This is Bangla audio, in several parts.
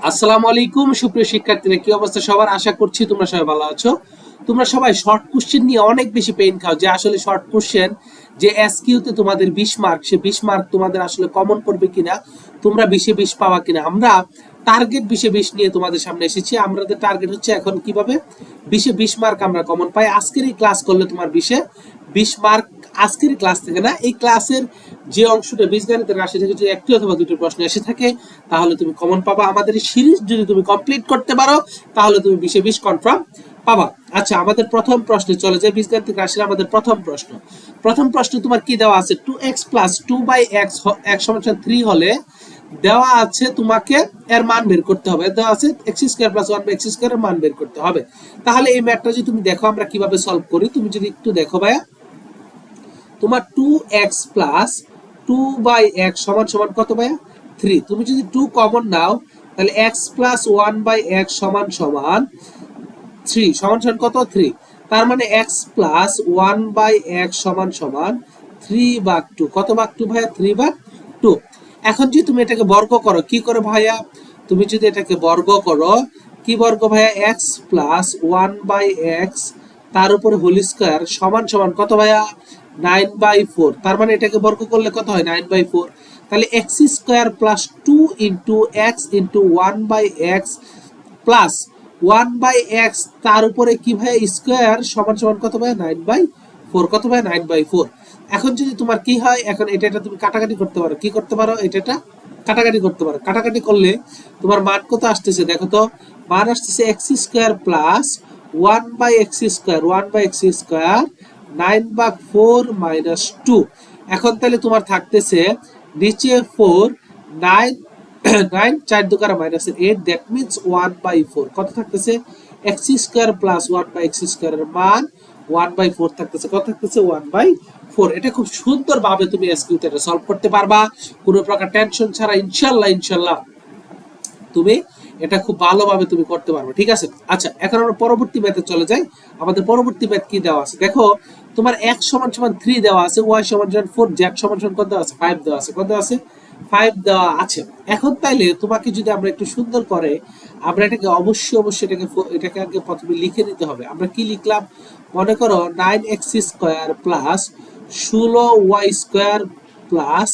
আসসালামু আলাইকুম সুপ্রিয় শিক্ষার্থীরা, কি অবস্থা সবার? আশা করছি তোমরা সবাই ভালো আছো। তোমরা সবাই শর্ট কোশ্চেন নিয়ে অনেক বেশি পেইন খাও, যে আসলে শর্ট কোশ্চেন যে এসকিউতে তোমাদের 20 মার্ক, সে 20 মার্ক তোমাদের আসলে কমন পড়বে কিনা, তোমরা 20-এ 20 পাওয়া কিনা। আমরা টার্গেট 20-এ 20 নিয়ে তোমাদের সামনে এসেছি। আমাদের টার্গেট হচ্ছে এখন কিভাবে 20-এ 20 মার্ক আমরা কমন পাই। আজকের এই ক্লাস করলে তোমার 20-এ 20 মার্ক, আজকের ক্লাস থেকে না, এই ক্লাসের যে অংশটা বীজগণিতের রাশি থেকে যদি একটি অথবা দুটি প্রশ্ন এসে থাকে তাহলে তুমি কমন পাবা। আমাদের এই সিরিজ যদি তুমি কমপ্লিট করতে পারো তাহলে তুমি 20-এ 20 কনফার্ম পাবা। আচ্ছা, আমাদের প্রথম প্রশ্নে চলে যায়। বীজগণিতিক রাশির আমাদের প্রথম প্রশ্ন তোমার কি দেওয়া আছে? 2x প্লাস 2/x x সমান 3 হলে দেওয়া আছে তোমাকে এর মান বের করতে হবে। দেওয়া আছে x² প্লাস 1/x² এর মান বের করতে হবে। তাহলে এই ম্যাথটা যদি তুমি দেখো আমরা কিভাবে সলভ করি, তুমি যদি একটু দেখো ভাইয়া, তোমার 2x প্লাস 2/x সমান সমান কত ভাইয়া? 3। তুমি যদি 2 কমন নাও তাহলে x প্লাস 1/x সমান সমান 3 সমান সমান কত? 3। তার মানে x প্লাস 1/x সমান সমান 3/2। কত ভাগ 2 ভাইয়া? 3/2। এখন যদি তুমি এটাকে বর্গ করো, কি করে ভাইয়া? তুমি যদি এটাকে বর্গ করো, কি বর্গ ভাইয়া? x প্লাস 1/x তার উপরে হোল স্কয়ার সমান সমান কত ভাইয়া? 9/4। তার মানে এটাকে বর্গ করলে কত হয়? 9/4। তাহলে x² plus 2 into x into 1/x plus 1/x তার উপরে কি ভাই স্কয়ার সমান সমান কত ভাই? 9/4। কত ভাই? 9/4। এখন যদি তোমার কি হয়, এখন এটা তুমি কাটাকাটি করতে পারো। কি করতে পারো? এটা কাটাকাটি করতে পারো। কাটাকাটি করলে তোমার মান কত আসতেছে দেখো তো? মান আসতেছে x² প্লাস 1/x², 9/4 মাইনাস 2। এখন তাহলে তোমার থাকতেছে নিচে 4, 9 9 4 দুকারা মাইনাস 8, দ্যাট মিন্স 1/4। কত থাকতেছে? x² প্লাস 1/x² এর মান 1/4 থাকতেছে। কত থাকতেছে? 1/4। এটা খুব সুন্দরভাবে তুমি এসকিউতে এটা সলভ করতে পারবা কোনো প্রকার টেনশন ছাড়া। ইনশাল্লাহ তুমি এটা খুব ভালোভাবে তুমি করতে পারবে, ঠিক আছে? আচ্ছা, এখন আমরা পরবর্তী ম্যাথে চলে যাই। আমাদের পরবর্তী ম্যাথ কি দেওয়া আছে দেখো। তোমার x সমান সমান 3 দেওয়া আছে, y সমান সমান 4, z সমান সমান কত দেওয়া আছে? 5 দেওয়া আছে। কত দেওয়া আছে? 5 দেওয়া আছে। এখন তাইলে তোমাকে যদি আমরা একটু সুন্দর করে আমরা এটাকে অবশ্যই এটাকে আগে প্রথমে লিখে নিতে হবে। আমরা কি লিখলাম? মনে করো 9x² plus 16y² plus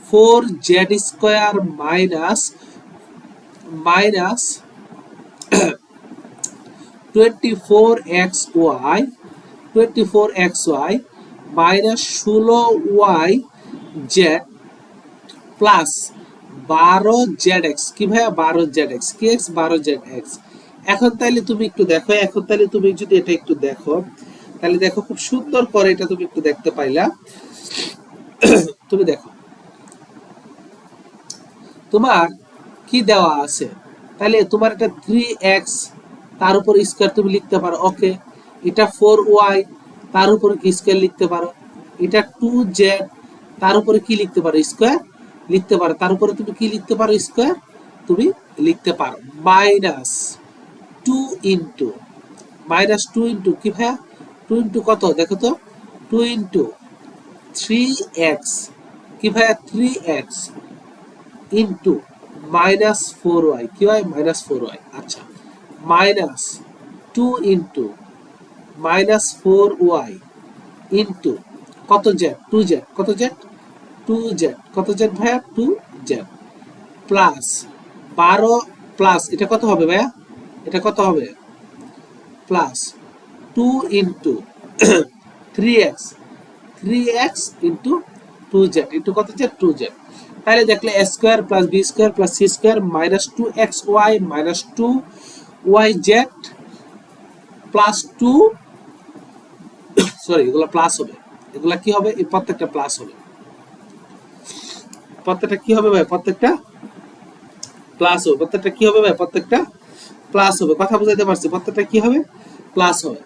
4z² minus 24xy minus 16yz plus 12zx। কি ভাইয়া? 12zx। কি x? 12zx। এখন তাইলে তুমি একটু দেখো, এখন তাইলে তুমি যদি এটা একটু দেখো তাহলে দেখো খুব সুন্দর করে এটা তুমি একটু দেখতে পাইলা। তুমি দেখো তোমার কি দেওয়া আছে, তাহলে তোমার এটা 3x তার উপর স্কয়ার তুমি লিখতে পারো, ওকে। এটা 4y তার উপরে কি স্কয়ার লিখতে পারো। এটা 2z তার উপরে কি লিখতে পারো? স্কয়ার লিখতে পারো। তার উপরে তুমি কি লিখতে পারো? স্কয়ার তুমি লিখতে পারো। মাইনাস 2 ইন্টু কি ভাইয়া? 2 ইন্টু কত দেখো তো? 2 ইন্টু 3x। কি ভাইয়া? 3x into minus 4y। কি হয়? Minus 4y। আচ্ছা, minus 2 into minus 4y into কত জেড? 2z। কত জেড? 2z। কত জেড ভাইয়া? 2z প্লাস 12 প্লাস এটা কত হবে ভাইয়া? এটা কত হবে? Plus 2 into 3x, 3x into 2z into কত জেড? 2z। তাহলে দেখলে a square plus b square plus c square minus 2xy minus 2yz plus 2, sorry এগুলো প্লাস হবে। এগুলা কি হবে? এই প্রত্যেকটা প্লাস হবে। প্রত্যেকটা কি হবে ভাই? প্রত্যেকটা প্লাস হবে। প্রত্যেকটা কি হবে ভাই? প্রত্যেকটা প্লাস হবে। কথা বুঝাইতে পারছি? প্রত্যেকটা কি হবে? প্লাস হবে।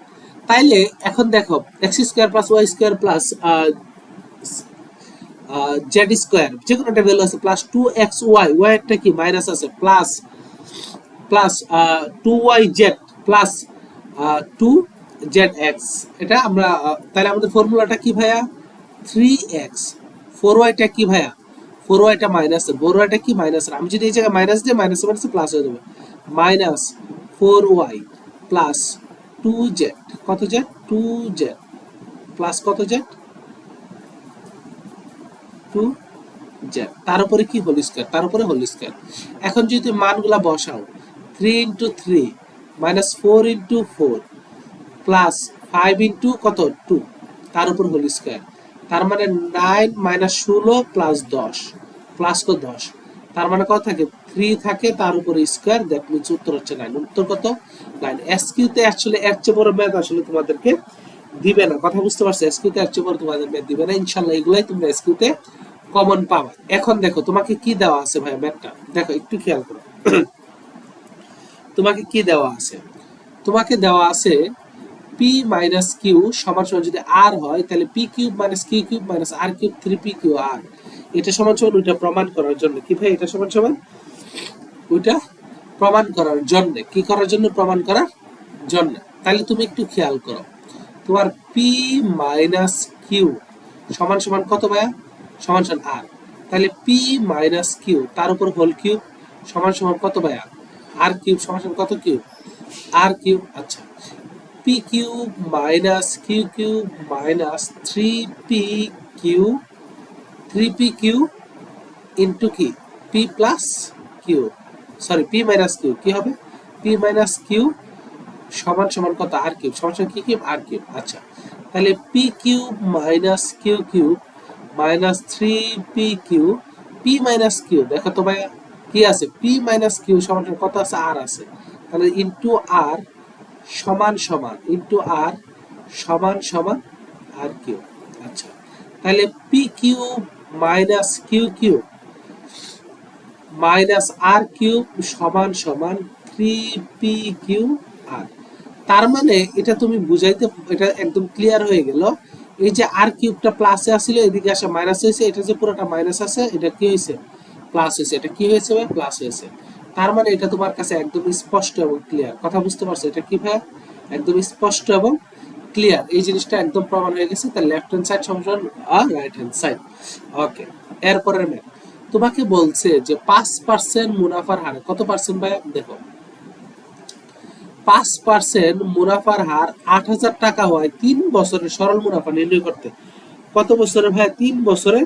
তাইলে এখন দেখো x² plus y² plus Z square যে কোনো একটা ভ্যালু আছে প্লাস 2xy, ওয়াই একটা কি মাইনাস আছে, plus plus 2yz plus 2zx। এটা আমরা তাহলে আমাদের ফর্মুলাটা কি ভাইয়া? 3x। 4yটা কি ভাইয়া? 4y টা মাইনাস, 4y টা কি মাইনাস, আমি যদি এই জায়গায় মাইনাস দিয়ে মাইনাস মাইনাস প্লাস হয়ে যাবে, মাইনাস 4y প্লাস 2z, কত z, 2z প্লাস কত z, 2z, তার উপরে কি হোল স্কয়ার, তার উপরে হোল স্কয়ার। এখন যদি তুমি মানগুলা বসাও, 3 into 3 minus 4 into 4 plus 5 into কত 2 তার উপর হোল স্কয়ার, তার মানে 9 মাইনাস 16 প্লাস 10 প্লাস কত 10, তার মানে কত থাকে 3 থাকে, তার উপরে স্কয়ার, দ্যাট মিন্স উত্তর হচ্ছে 9। উত্তর কত 9। এসকিউ তে আসলে এর চেয়ে বড় ম্যাথ আসলে তোমাদেরকে দিবে না, কথা বুঝতে পারছো, এসকিউ তে এর চেয়ে বড় তোমাদের ম্যাথ দিবে না ইনশাআল্লাহ, এগুলাই তোমরা এসকিউ তে কমন পাবা। এখন দেখো তোমাকে কি দেওয়া আছে ভাই ম্যাথটা, দেখো একটু খেয়াল করো তোমাকে কি দেওয়া আছে, তোমাকে দেওয়া আছে p মাইনাস কিউ সমান সমান, যদি r হয় তাহলে p cube minus q cube minus r cube 3p q r, এটা সমান সমান ওইটা প্রমাণ করার জন্য, কি ভাই এটা সমান সমান ওইটা প্রমাণ করার জন্য, কি করার জন্য, প্রমাণ করার জন্য। তাহলে তুমি একটু খেয়াল করো, তোমার p মাইনাস কিউ সমান সমান কত ভাইয়া, সমান সমান r, তাহলে p মাইনাস কিউ তার উপর হোল কিউব সমান সমান কত ভাইয়া, r কিউব সমান সমান কত কিউব, r কিউব। আচ্ছা, p cube minus q cube minus 3p q 3p q into কি p plus q, sorry p minus q কি হবে, p মাইনাস কিউ সমান সমান কত, r কিউব সমান সমান কি কিউব, r কিউব। আচ্ছা, তাহলে p cube minus q cube minus 3p q, p minus q দেখো তো ভাই কি আছে, p মাইনাস কিউ সমান সমান কত আছে, r আছে, তাহলে ইনটু r সমান সমান ইনটু r সমান সমান r কিউব। আচ্ছা, তাহলে p cube minus q cube minus r cube সমান সমান 3p কিউ r, তার মানে এটা তুমি বুঝাইতে, এটা একদম ক্লিয়ার হয়ে গেল, এই যে r কিউবটা প্লাসে আসছিল এদিকে আসে মাইনাস হয়েছে, এটা যে পুরোটা মাইনাস আছে এটা কি হয়েছে, প্লাস হয়েছে, এটা কি হয়েছে ভাই, প্লাস হয়েছে। তার মানে এটা তোমার কাছে একদম স্পষ্ট এবং ক্লিয়ার, কথা বুঝতে পারছো, এটা কি ভাই একদম স্পষ্ট এবং ক্লিয়ার, এই জিনিসটা একদম প্রমাণ হয়ে গেছে। তার লেফট হ্যান্ড সাইড সমান আর রাইট হ্যান্ড সাইড। ওকে, এরপরের ম্যাথ তোমাকে বলছে যে 5% মুনাফার হার, কত পার্সেন্ট ভাই, দেখো 5% মুনাফার হার 8,000 টাকা হয় 3 বছরের সরল মুনাফা নির্ণয় করতে, কত বছরে ভাই, 3 বছরে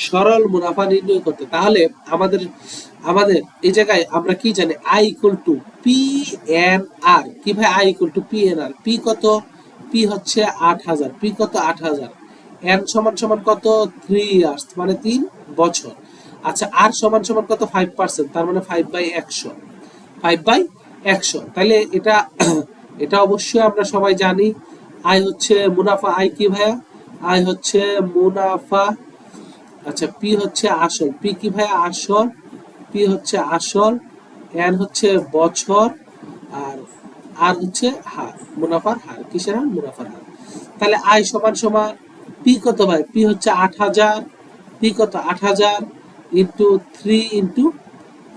সরল মুনাফা নির্ণয় করতে। তাহলে আমাদের আমাদের এই জায়গায় আমরা কি জানি, i equal to P N R, কি ভাই i equal to P N R, P কত, পি হচ্ছে 8,000, পি কত 8,000, এন সমান সমান কত 3 ইয়ার্স মানে 3 বছর। আচ্ছা, আর সমান সমান কত 5%, তার মানে 5/100, 5/100। তাহলে এটা এটা অবশ্যই আমরা সবাই জানি, আয় হচ্ছে মুনাফা, আয় কি ভাইয়া, আয় হচ্ছে মুনাফা। আচ্ছা, পি হচ্ছে আসল, পি কি ভাইয়া আসল, পি হচ্ছে আসল, এন হচ্ছে বছর, আর আর হচ্ছে হার, মুনাফার হার, কিসের হার, মুনাফার হার। তাহলে আয় সমান সমান পি কত ভাই, পি হচ্ছে 8,000, পি কত 8,000 ইন্টু 3 ইন্টু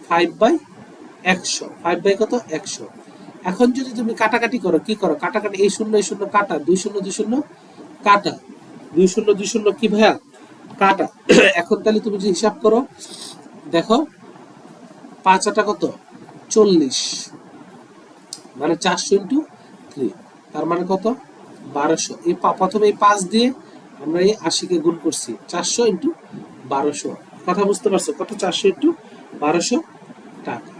5/100, 5 কত 100। এখন যদি তুমি কাটাকাটি করো, কি করো, কাটাকাটি, এই শূন্য এই শূন্য কাটা, 2 শূন্য 2 শূন্য কাটা, 2 শূন্য 2 শূন্য কি ভাইয়া কাটা। এখন তাহলে তুমি যে হিসাব করো, দেখো 5 আটা কত 40, মানে 400 ইন্টু 3, তার মানে কত 1200। এই প্রথমে এই 5 দিয়ে আমরা এই 80 কে গুণ করছি, 400 ইন্টু 1200, কথা বুঝতে পারছো, কত 400 ইন্টু 1200 টাকা,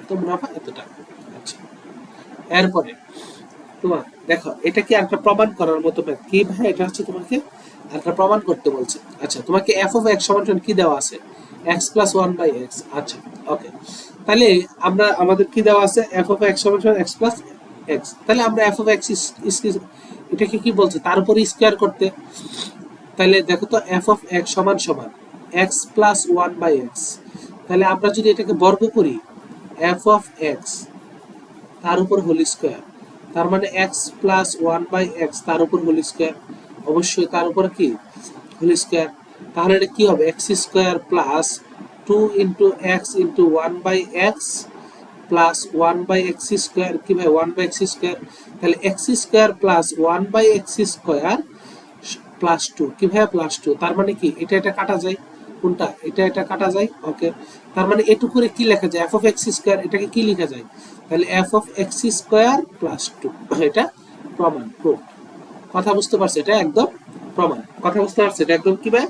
তো মুনাফা এত টাকা। আচ্ছা, এরপরে তোমার দেখো এটা কি একটা প্রমাণ করার মতো ম্যাথ, কি ভাই এটা হচ্ছে তোমাকে একটা প্রমাণ করতে বলছে। আচ্ছা, তোমাকে f of x সমান কি দেওয়া আছে, x plus 1/x। আচ্ছা, ওকে, তাহলে আমরা আমাদের কি দেওয়া আছে, f of x সমান x plus x, তাহলে আমরা f of x এটাকে কি বলছে, তার উপরে স্কয়ার করতে। তাহলে দেখো তো f of x সমান সমান x plus 1/x, তাহলে আমরা যদি এটাকে বর্গ করি, f of x তার উপর হোল স্কয়ার, তার মানে x প্লাস 1/x তার উপর হোল স্কয়ার, অবশ্যই তার উপর কি হোল স্কয়ার। তাহলে এটা কি হবে, x square plus 2 into x into 1/x plus 1/x square, কি ভাই 1/x স্কয়ার, তাহলে x square plus 1/x square plus 2, কি ভাই প্লাস 2, তার মানে কি এটা এটা কাটা যায়, কোনটা, এটা কাটা যায়, ওকে। তার মানে এটু করে কি লেখা যায়, এফ অফ এক্স স্কোয়ার, এটাকে কি লেখা যায়, তাহলে F of x square plus 2, এটা প্রমাণ, প্রুফ। কথা বুঝতে পারছো, এটা একদম প্রমাণ। কথা বুঝতে পারছো, এটা একদম কি ভাই,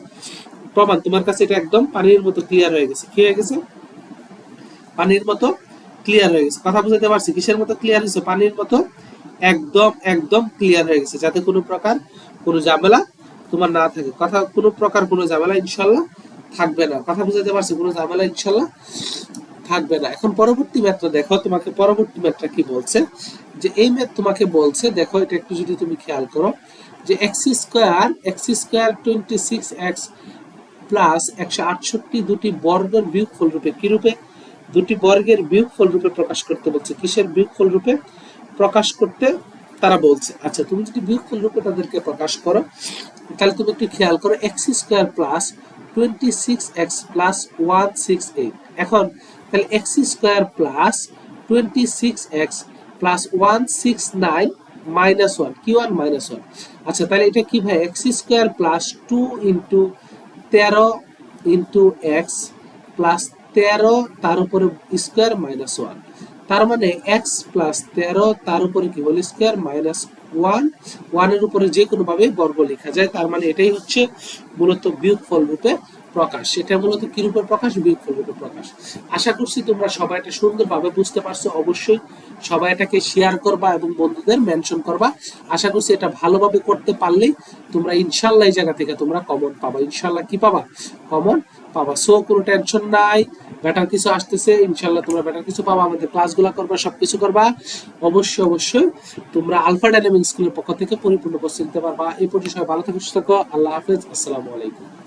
প্রমাণ। তোমার কাছে এটা একদম পানির মতো ক্লিয়ার হয়ে গেছে, কি হয়ে গেছে, পানির মতো ক্লিয়ার হয়ে গেছে। কথা বুঝতে পারছি, কিসের মতো ক্লিয়ার হয়েছে, পানির মতো একদম একদম ক্লিয়ার হয়ে গেছে, যাতে কোনো প্রকার কোনো ঝামেলা তোমার না থাকে। কথা, কোনো প্রকার কোনো ঝামেলা ইনশাল্লাহ থাকবে না। কথা বুঝতে পারছি, কোনো ঝামেলা ইনশাল্লাহ থাকবে না। এখন পরবর্তী ম্যাথটা দেখো, তোমাকে পরবর্তী ম্যাথটা কি বলছে, যে এই ম্যাথ তোমাকে বলছে, দেখো এটা একটু যদি তুমি খেয়াল করো, যে এক্স স্কোয়ার 26x প্লাস 168 দুটি বর্গের বিয়োগফল রূপে, কি রূপে, দুটি বর্গের বিয়োগফল রূপে প্রকাশ করতে বলছে। কিসের বিয়োগফল রূপে প্রকাশ করতে তারা বলছে। আচ্ছা, তুমি যদি বিয়োগফল রূপে তাদেরকে প্রকাশ করো, তাহলে তুমি একটু খেয়াল করো, x square plus 26x plus 168। এখন তাহলে x square plus 26x plus 169 minus 1, কি 1 মাইনাস 1। আচ্ছা, তাহলে এটা কি ভাই, x square plus 2 into 13 into x plus 13 তার উপরে স্কোয়ার মাইনাস 1। তার মানে এক্স প্লাস 13 তার উপরে কি হোল স্কোয়ার মাইনাস 1, 1 এর উপরে যে কোনো ভাবে বর্গ লেখা যায়। তার মানে এটাই হচ্ছে মূলত বিয়োগফল রূপে প্রকাশ। এটা মূলত কি রূপে প্রকাশ, বিয়োগফল রূপে প্রকাশ। আশা করছি তোমরা সবাই এটা সুন্দরভাবে বুঝতে পারছো। অবশ্যই সবাই এটাকে শেয়ার করবা এবং বন্ধুদের মেনশন করবা। আশা করছি এটা ভালোভাবে করতে পারলেই তোমরা ইনশাল্লাহ এই জায়গা থেকে তোমরা কমন পাবা। ইনশাল্লাহ কি পাবা, কমন পাবা। সো কোনো টেনশন নাই, বেটার কিছু আসতেছে, ইনশাল্লাহ তোমরা বেটার কিছু পাবা। আমাদের ক্লাসগুলো করবা, সবকিছু করবা। অবশ্যই অবশ্যই তোমরা আলফা ডাইনামিক স্কুলের পক্ষ থেকে পরিপূর্ণ প্রস্তুতি নিতে পারবা। এই পর্যন্ত সবাই ভালো থাকো, সুস্থ থাকো। আল্লাহ হাফেজ, আসসালামু আলাইকুম।